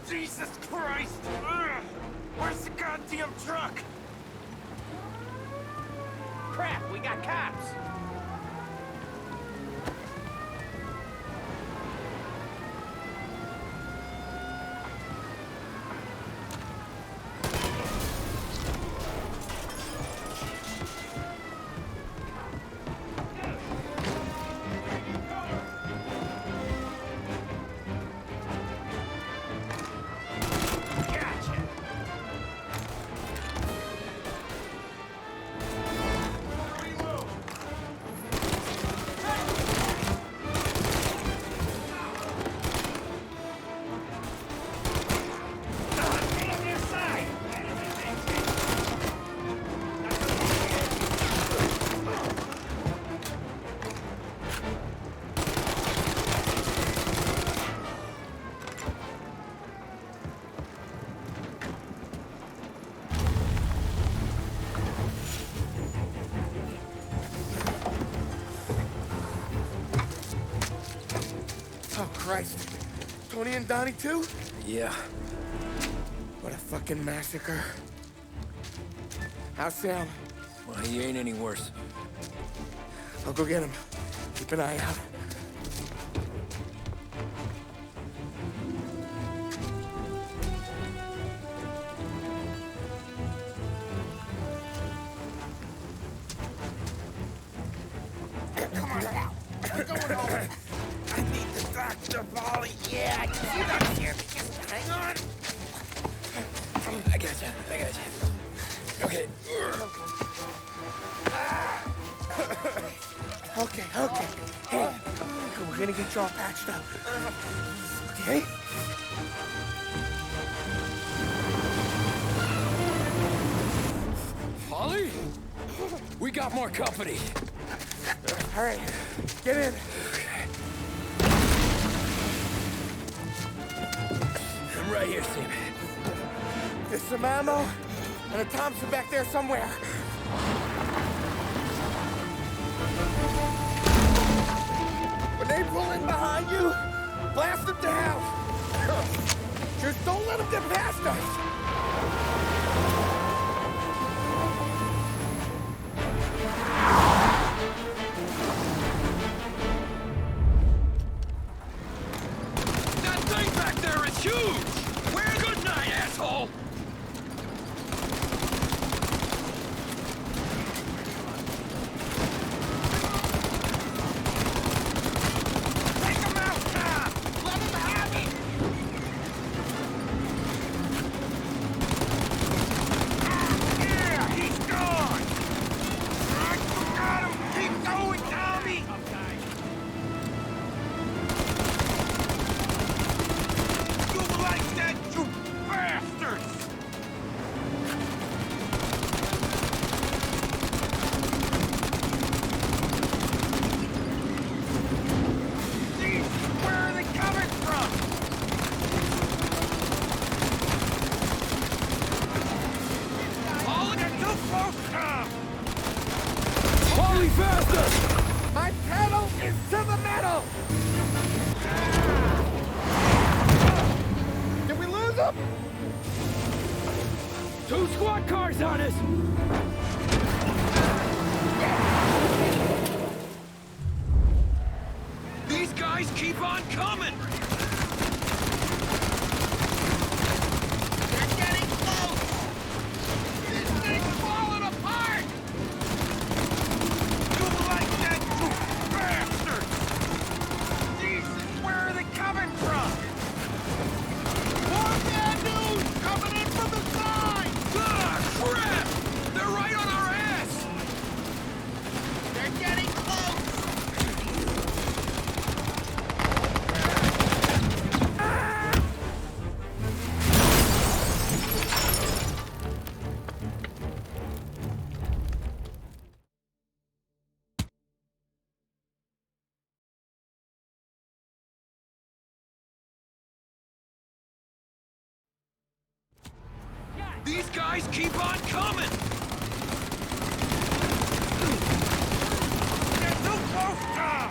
Jesus Christ! Ugh. Where's the goddamn truck? Crap, we got cops! Oh, Christ. Tony and Donnie, too? Yeah. What a fucking massacre. How's Sam? Well, he ain't any worse. I'll go get him. Keep an eye out. Come on now. We're going home. I need the doctor, Polly. Yeah, I can see that here. Just hang on. I gotcha. Okay. Okay. Hey, we're gonna get you all patched up. Okay? Polly? We got more company. All right, get in. I'm right here, Sam. There's some ammo and a Thompson back there somewhere. When they pull in behind you, blast them to hell. Just don't let them get past us. That thing back there is huge! Good night, asshole! Take him out, Tom! Let him have it! Yeah, he's gone! Right, you got him! Keep going, Tommy! You like that, you bastards! Jeez, where are they coming from? All they're too close, Tom! Polly, faster! My pedal is to the metal! Did we lose them? 2 squad cars on us! These guys keep on coming! They're getting close! This thing's falling apart! You like that, you bastards! Jesus, where are they coming from? More bad news coming in from the side! Ah, crap! They're right on our ass! They're getting close! These guys keep on coming! They're too close, Tom!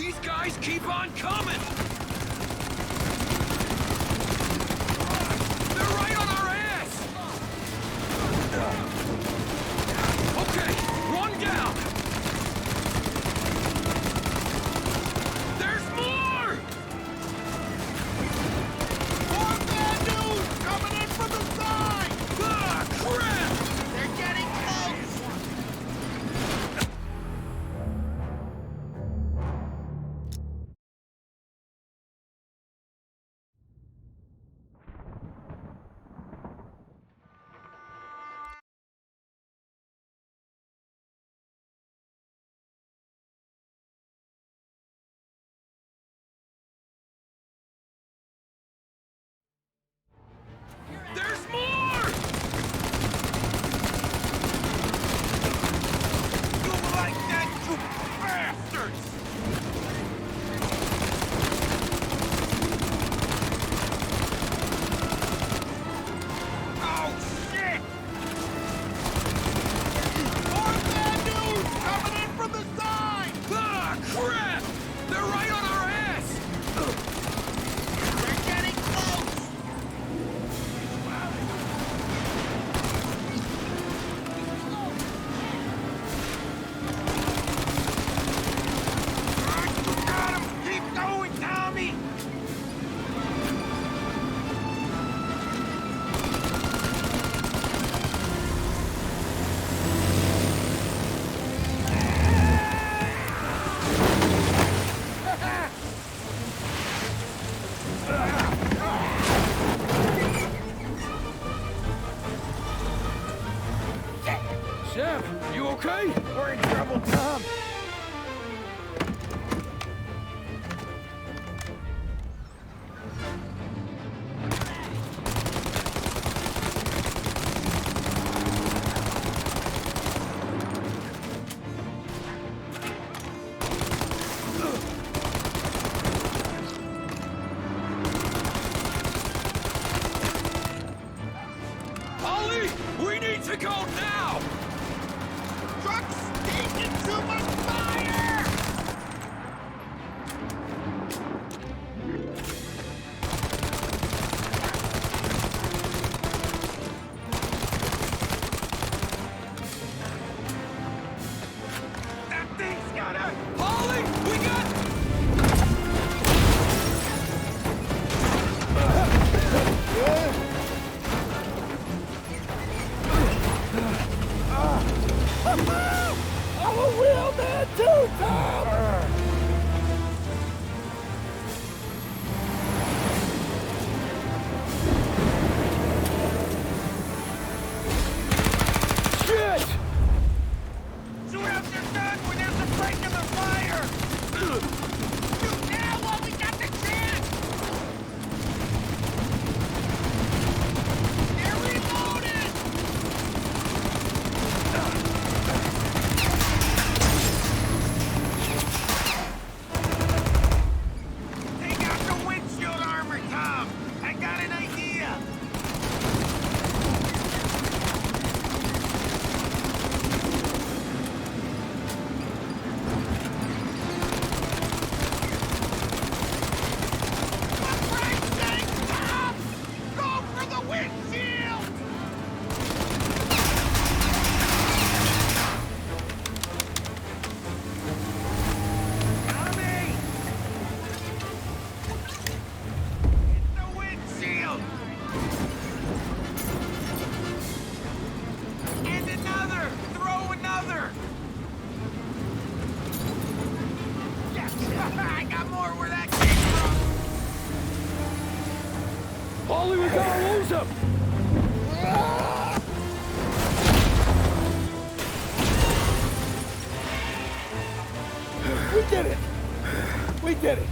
These guys keep on coming! They're right on our ass! Okay, one down! There's more! More bad news coming in from the side! Ah, crap! They're getting close! There's more! You like that, you bastards! Oh, shit! More bad news coming in from the side! Ah, crap! They're right on our ass! They're getting close! You got him! Keep going, Tommy! Sam, you okay? We're in trouble, Tom. Ollie, we need to go now! Truck's taking too much fire! That thing's gonna... Ollie, we got... I'm a real man too, Tom! Shit! Shoot up your gun when there's a break in the fire! Shoot now while we got the chance! They're reloaded! Take out the windshield armor, Tom! I got an idea! For Christ's sake, Tom! Go for the windshield! Tommy! Hit the windshield! And another! Throw another! Yes! I got more where that came from! Ollie, we gotta lose him! We did it! We did it!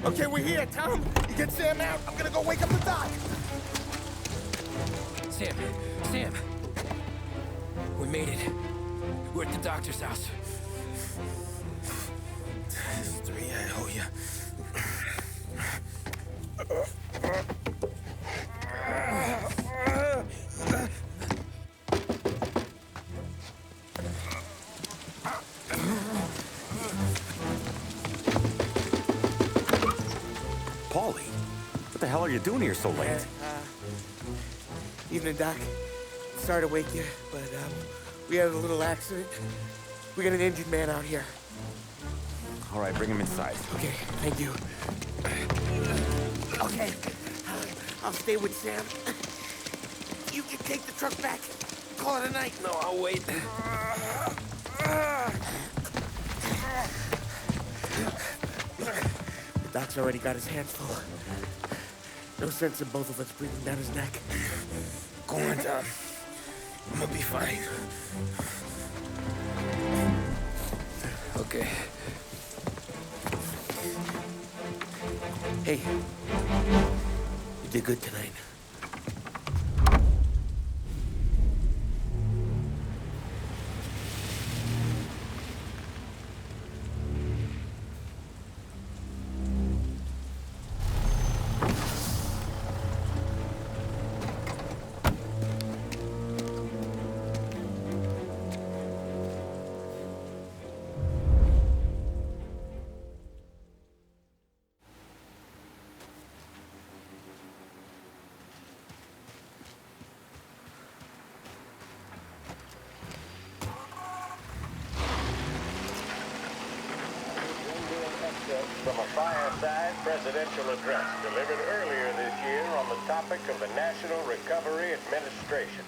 Okay, we're here, Tom. You get Sam out. I'm gonna go wake up the doc. Sam, we made it. We're at the doctor's house. This is 3, I owe you. Paulie, what the hell are you doing here so late? Evening, Doc. Sorry to wake you, but we had a little accident. We got an injured man out here. All right, bring him inside. Okay, thank you. Okay, I'll stay with Sam. You can take the truck back. Call it a night. No, I'll wait. The doc's already got his hands full. No sense in both of us breathing down his neck. Go on, Tom. I'm gonna be fine. Okay. Hey, you did good tonight. From a fireside presidential address delivered earlier this year on the topic of the National Recovery Administration.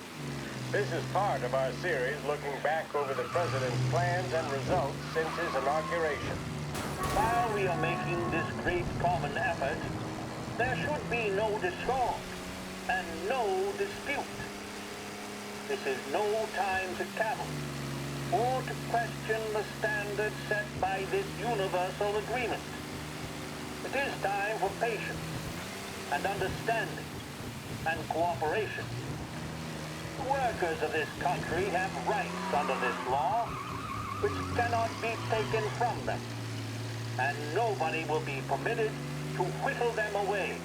This is part of our series looking back over the president's plans and results since his inauguration. While we are making this great common effort, there should be no discord and no dispute. This is no time to cavil or to question the standards set by this universal agreement. It is time for patience and understanding and cooperation. The workers of this country have rights under this law which cannot be taken from them, and nobody will be permitted to whittle them away.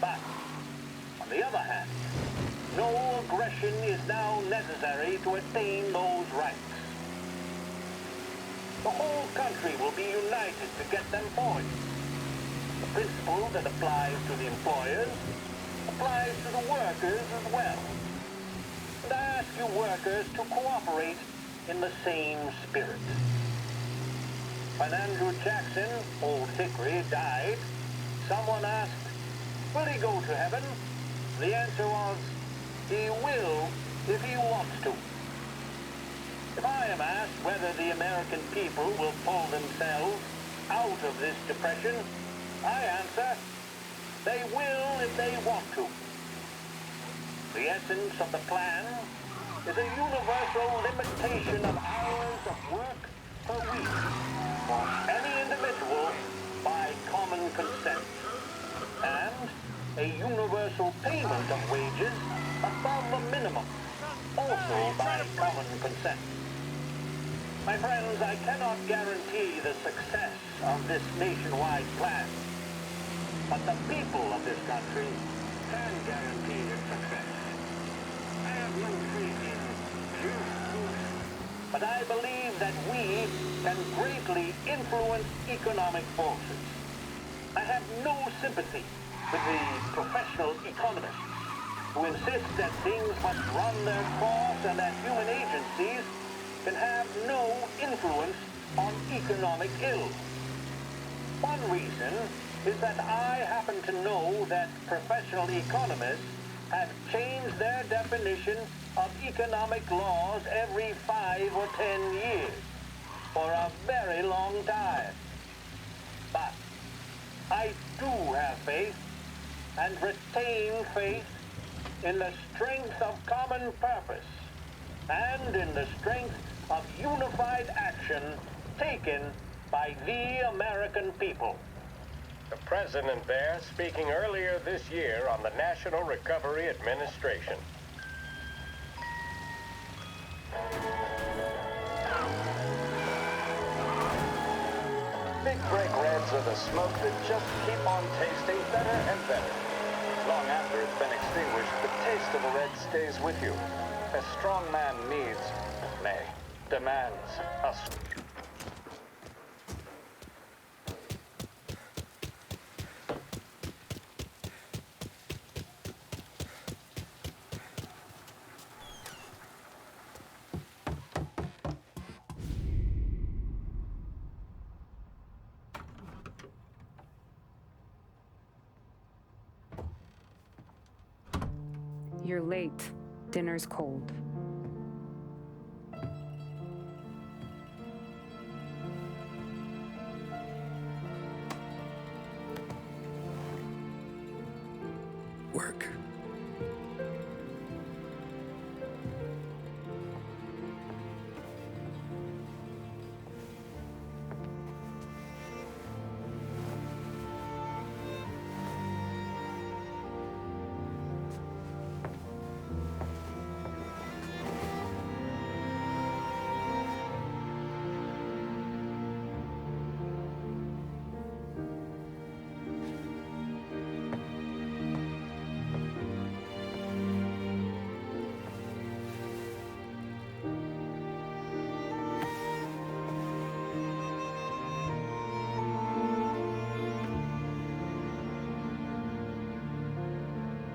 But, on the other hand, no aggression is now necessary to attain those rights. The whole country will be united to get them forward. The principle that applies to the employers applies to the workers as well. And I ask you workers to cooperate in the same spirit. When Andrew Jackson, Old Hickory, died, someone asked, will he go to heaven? The answer was, he will if he wants to. If I am asked whether the American people will pull themselves out of this depression, I answer, they will if they want to. The essence of the plan is a universal limitation of hours of work per week for any individual by common consent, and a universal payment of wages above the minimum, also by common consent. My friends, I cannot guarantee the success of this nationwide plan, but the people of this country can guarantee its success. I have no faith in truth, but I believe that we can greatly influence economic forces. I have no sympathy with the professional economists who insist that things must run their course and that human agencies can have no influence on economic ills. One reason is that I happen to know that professional economists have changed their definition of economic laws every 5 or 10 years for a very long time. But I do have faith and retain faith in the strength of common purpose and in the strength of unified action taken by the American people. The president there speaking earlier this year on the National Recovery Administration. Big break reds are the smoke that just keep on tasting better and better. Long after it's been extinguished, the taste of a red stays with you. A strong man needs, nay, demands a... You're late. Dinner's cold. Work.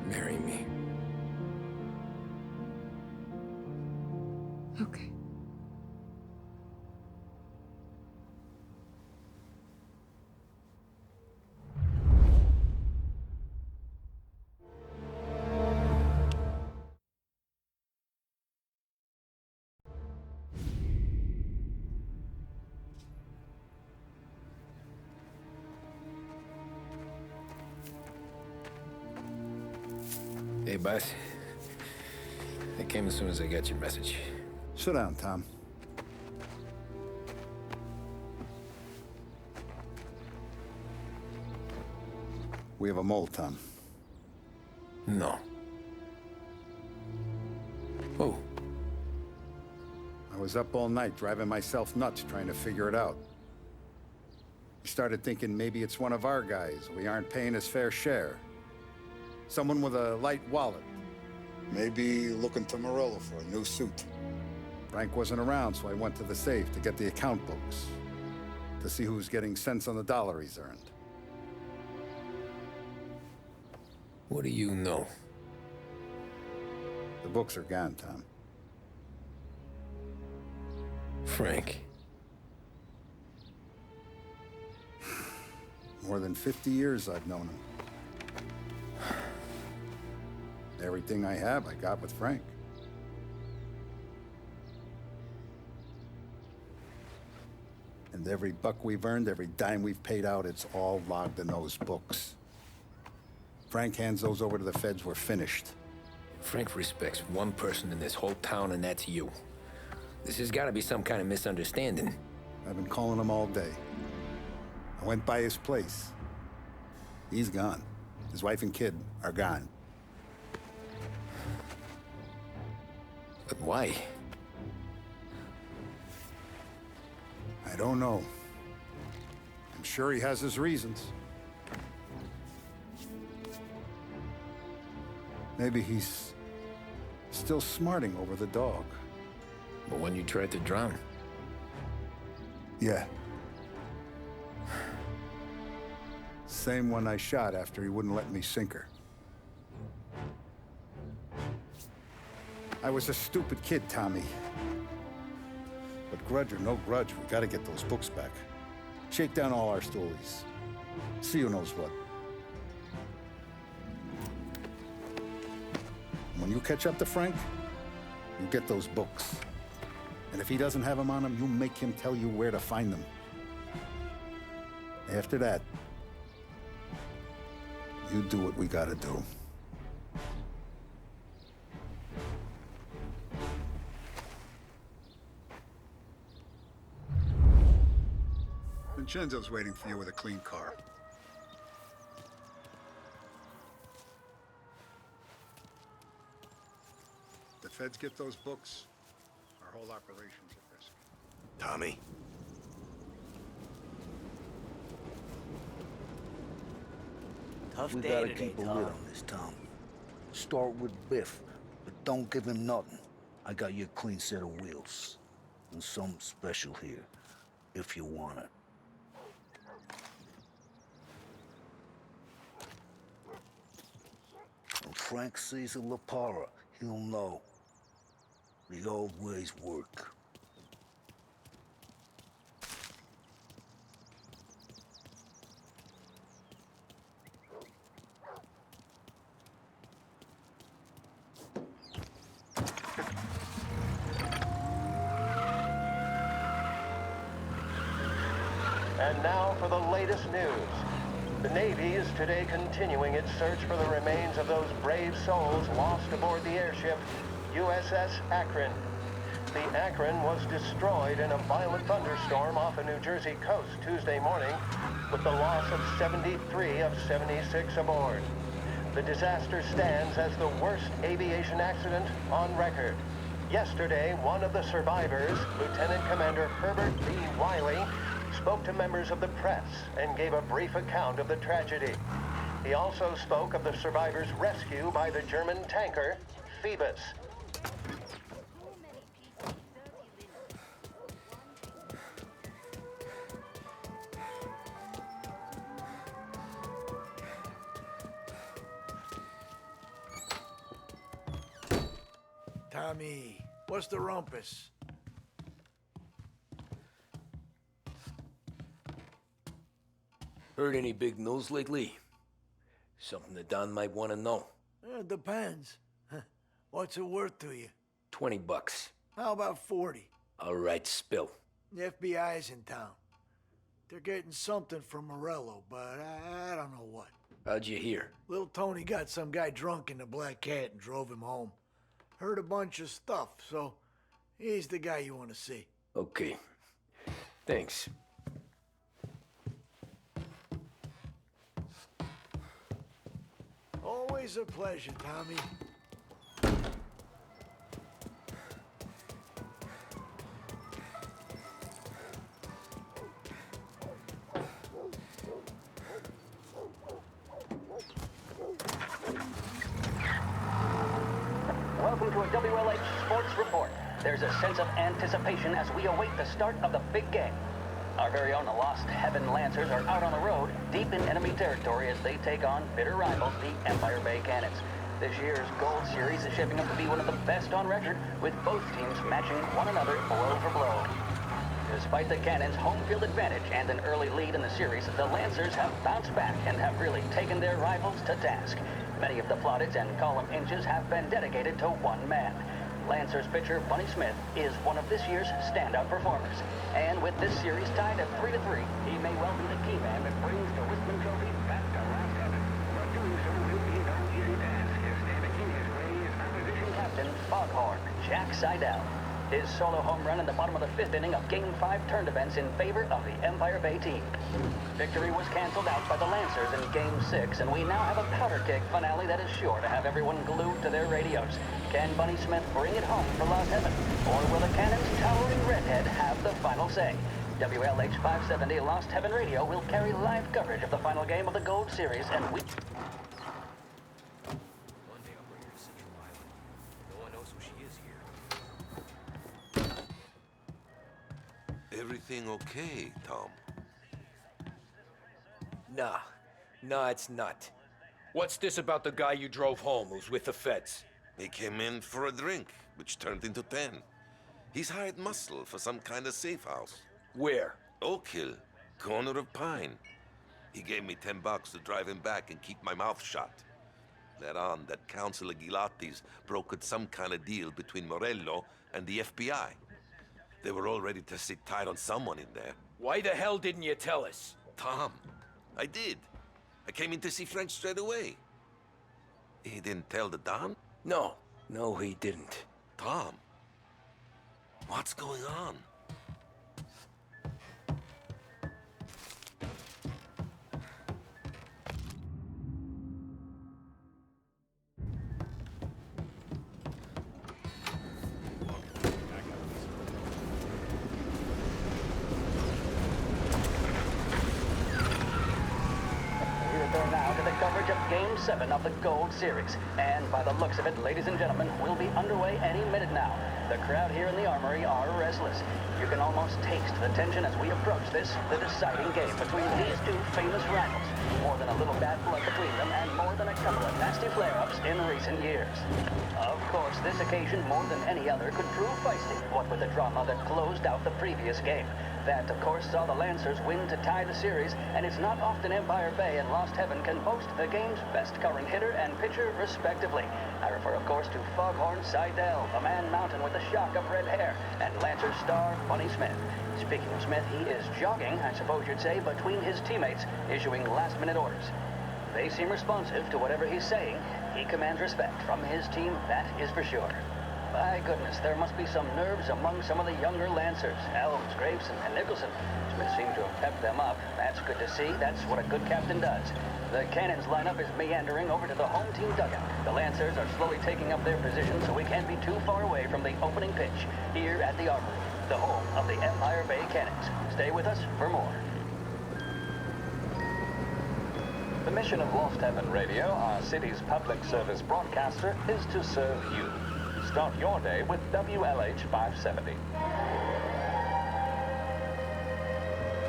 Marry me. Okay. Hey, boss. I came as soon as I got your message. Sit down, Tom. We have a mole, Tom. No. Oh. I was up all night driving myself nuts trying to figure it out. I started thinking maybe it's one of our guys. We aren't paying his fair share. Someone with a light wallet. Maybe looking to Morello for a new suit. Frank wasn't around, so I went to the safe to get the account books. To see who's getting cents on the dollar he's earned. What do you know? The books are gone, Tom. Frank. More than 50 years I've known him. Everything I have, I got with Frank. And every buck we've earned, every dime we've paid out, it's all logged in those books. Frank hands those over to the feds, we're finished. Frank respects one person in this whole town, and that's you. This has got to be some kind of misunderstanding. I've been calling him all day. I went by his place. He's gone. His wife and kid are gone. But why? I don't know. I'm sure he has his reasons. Maybe he's still smarting over the dog. The one you tried to drown? Yeah. Same one I shot after he wouldn't let me sink her. I was a stupid kid, Tommy. But grudge or no grudge, we gotta get those books back. Shake down all our stories. See who knows what. When you catch up to Frank, you get those books. And if he doesn't have them on him, you make him tell you where to find them. After that, you do what we gotta do. Vincenzo's waiting for you with a clean car. The feds get those books, our whole operation's at risk. Tommy? Tough We day gotta today, keep a Tom. lid on this town. Start with Biff, but don't give him nothing. I got you a clean set of wheels. And something special here, if you want it. When Frank sees a La Parra, he'll know. The old ways work. And now for the latest news. The Navy is today continuing its search for the remains of those brave souls lost aboard the airship USS Akron. The Akron was destroyed in a violent thunderstorm off the New Jersey coast Tuesday morning, with the loss of 73 of 76 aboard. The disaster stands as the worst aviation accident on record. Yesterday, one of the survivors, Lieutenant Commander Herbert B. Wiley, spoke to members of the press and gave a brief account of the tragedy. He also spoke of the survivors' rescue by the German tanker, Phoebus. Tommy, what's the rumpus? Heard any big news lately? Something that Don might want to know. Depends. What's it worth to you? $20. How about 40? All right, spill. The FBI's in town. They're getting something from Morello, but I don't know what. How'd you hear? Little Tony got some guy drunk in the Black Cat and drove him home. Heard a bunch of stuff, so he's the guy you want to see. Okay. Thanks. Always a pleasure, Tommy. Welcome to a WLH Sports Report. There's a sense of anticipation as we await the start of the big game. Our very own Lost Heaven Lancers are out on the road, deep in enemy territory as they take on bitter rivals, the Empire Bay Cannons. This year's Gold Series is shaping up to be one of the best on record, with both teams matching one another blow for blow. Despite the Cannons' home field advantage and an early lead in the series, the Lancers have bounced back and have really taken their rivals to task. Many of the plaudits and column inches have been dedicated to one man. Lancers pitcher Bunny Smith is one of this year's standout performers. And with this series tied at 3-3, he may well be the key man that brings the Wisman Trophy back to Last Heaven. But doing so will be no easy task, as standing in his way is opposition captain Foghorn Jack Seidel. His solo home run in the bottom of the fifth inning of Game 5 turned events in favor of the Empire Bay team. Victory was canceled out by the Lancers in Game 6, and we now have a powder keg finale that is sure to have everyone glued to their radios. Can Bunny Smith bring it home for Lost Heaven, or will the Cannons' towering redhead have the final say? WLH 570 Lost Heaven Radio will carry live coverage of the final game of the Gold Series, and we... Everything okay, Tom? Nah, it's not. What's this about the guy you drove home who's with the feds? He came in for a drink, which turned into 10. He's hired muscle for some kind of safe house. Where? Oak Hill, corner of Pine. He gave me $10 to drive him back and keep my mouth shut. Later on, that Councilor Gilatti's brokered some kind of deal between Morello and the FBI. They were all ready to sit tight on someone in there. Why the hell didn't you tell us? Tom, I did. I came in to see Frank straight away. He didn't tell the Don? No, he didn't. Tom, what's going on? Coverage of Game 7 of the Gold Series. And by the looks of it, ladies and gentlemen, we'll be underway any minute now. The crowd here in the Armory are restless. You can almost taste the tension as we approach this, the deciding game between these two famous rivals. More than a little bad blood between them, and more than a couple of nasty flare-ups in recent years. Of course, this occasion, more than any other, could prove feisty, what with the drama that closed out the previous game. That, of course, saw the Lancers win to tie the series, and it's not often Empire Bay and Lost Heaven can boast the game's best current hitter and pitcher, respectively. I refer, of course, to Foghorn Seidel, a man mountain with a shock of red hair, and Lancer star Bunny Smith. Speaking of Smith, he is jogging, I suppose you'd say, between his teammates, issuing last-minute orders. They seem responsive to whatever he's saying. He commands respect from his team, that is for sure. My goodness, there must be some nerves among some of the younger Lancers. Elms, Grapes, and Nicholson. Smith seemed to have pepped them up. That's good to see. That's what a good captain does. The Cannons lineup is meandering over to the home team dugout. The Lancers are slowly taking up their position, so we can't be too far away from the opening pitch here at the Armory, the home of the Empire Bay Cannons. Stay with us for more. The mission of Lost Heaven Radio, our city's public service broadcaster, is to serve you. Start your day with WLH 570.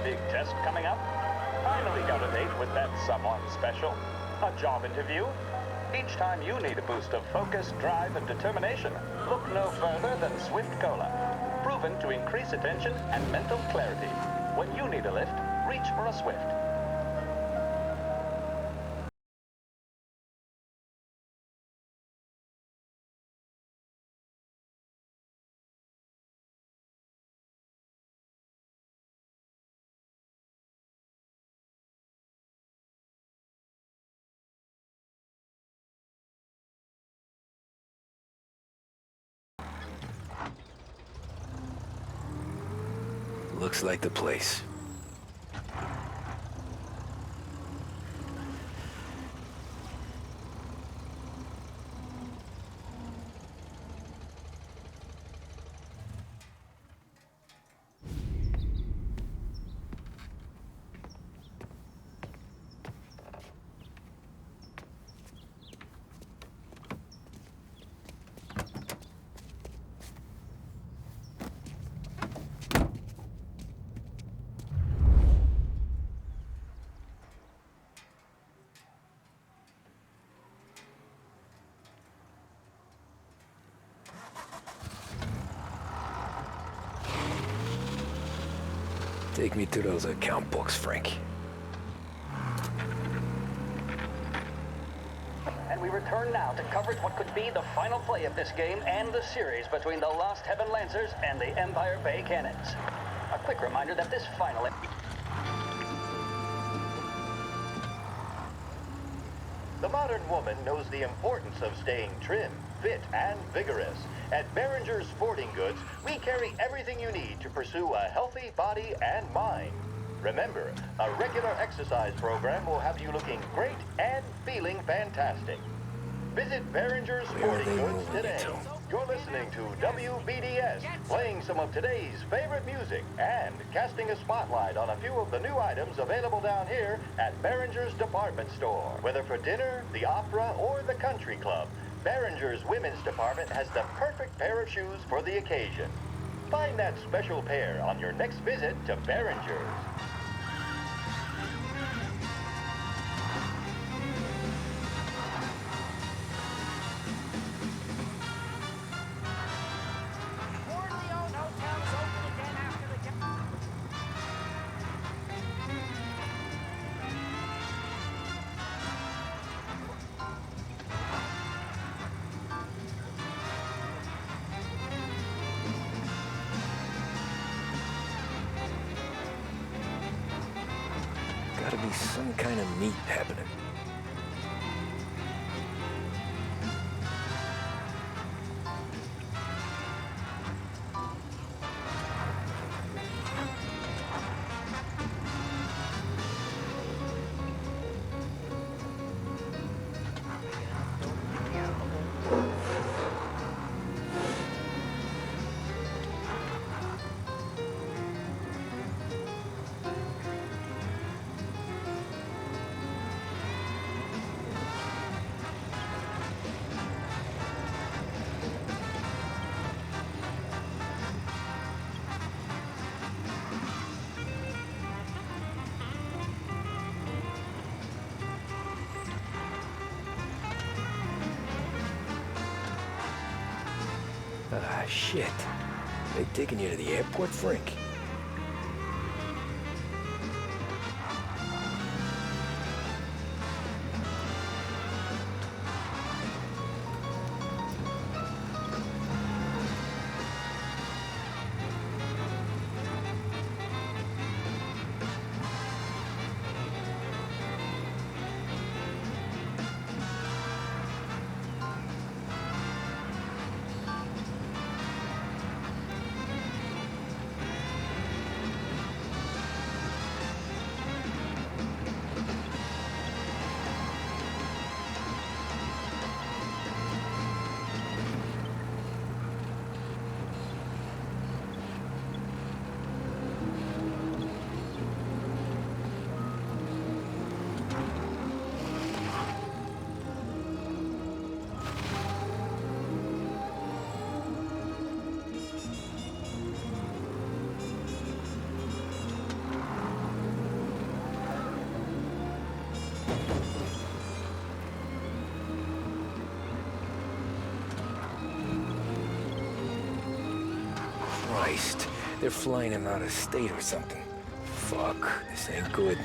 Big test coming up? Finally got a date with that someone special. A job interview? Each time you need a boost of focus, drive, and determination, look no further than Swift Cola. Proven to increase attention and mental clarity. When you need a lift, reach for a Swift. Looks like the place. Take me to those account books, Frank. And we return now to coverage what could be the final play of this game and the series between the Lost Heaven Lancers and the Empire Bay Cannons. A quick reminder that this final... The modern woman knows the importance of staying trim, fit, and vigorous. At Behringer's Sporting Goods, we carry everything you need to pursue a healthy body and mind. Remember, a regular exercise program will have you looking great and feeling fantastic. Visit Behringer's Sporting Goods today. You're listening to WBDS, playing some of today's favorite music and casting a spotlight on a few of the new items available down here at Behringer's Department Store. Whether for dinner, the opera, or the country club, Behringer's Women's Department has the perfect pair of shoes for the occasion. Find that special pair on your next visit to Behringer's. Gotta be some kind of meat happening. Ah, shit. They taking you to the airport, Frank? They're flying him out of state or something. Fuck, this ain't good.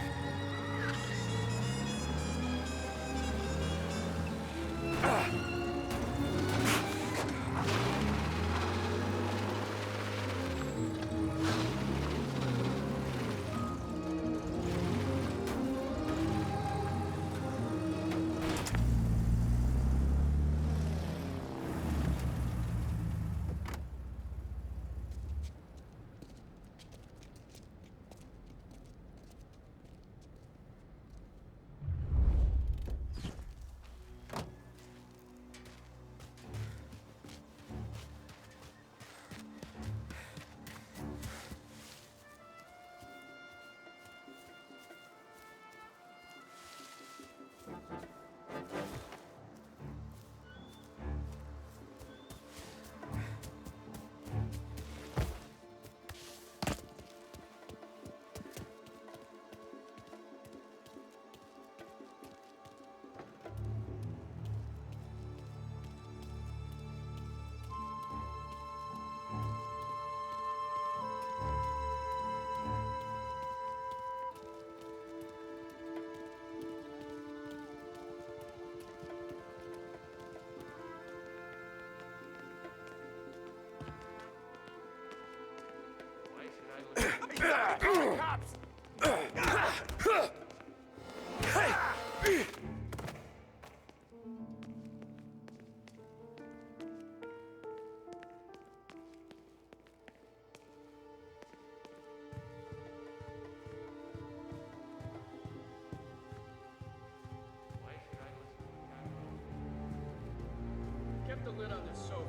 Kept the lid on this sofa.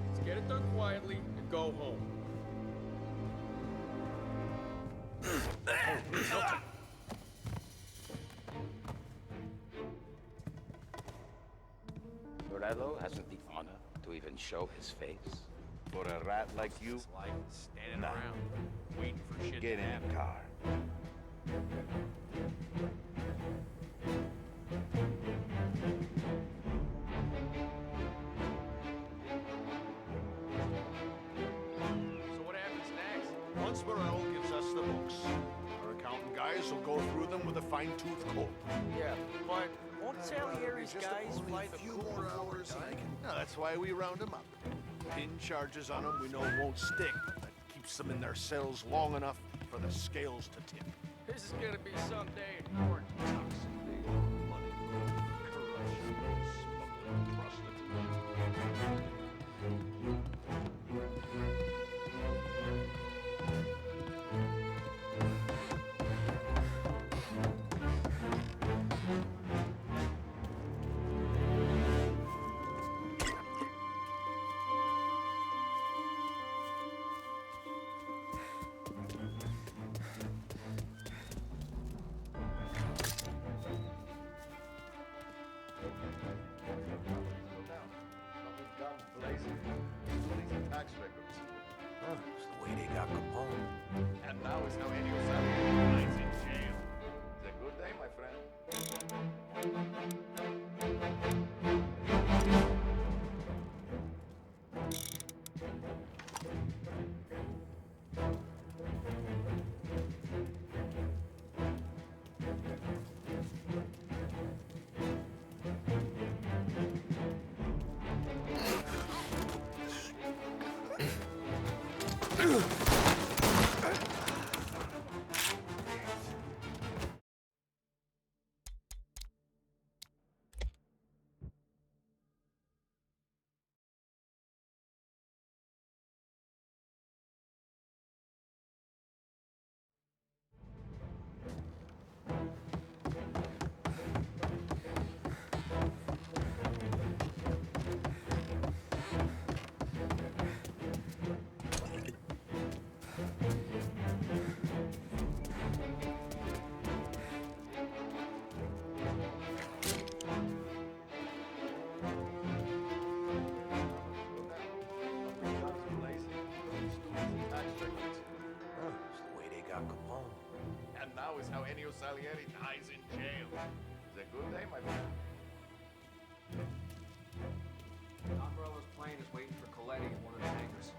Let's get it done quietly and go home. Morello hasn't the honor to even show his face. For a rat like you, Like standing around, waiting for shit get to in happen. the car. So what happens next? Once Morello gives us the books, our accountant guys will go through them with a fine-tooth comb. Yeah, but won't Salieri's guys fly the few more hours. No, that's why we round them up. Pin charges on them we know won't stick. That keeps them in their cells long enough for the scales to tip. This is gonna be some day in court. Toxic money, corruption, smuggling, prostitution. Tax records. It's the way they got Capone. And now is how Enio Salieri lies in jail. It's a good day, my friend. Now is how Enio Salieri dies in jail. It's a good day, my friend. Don Morello's plane is waiting for Coletti in one of the hangars.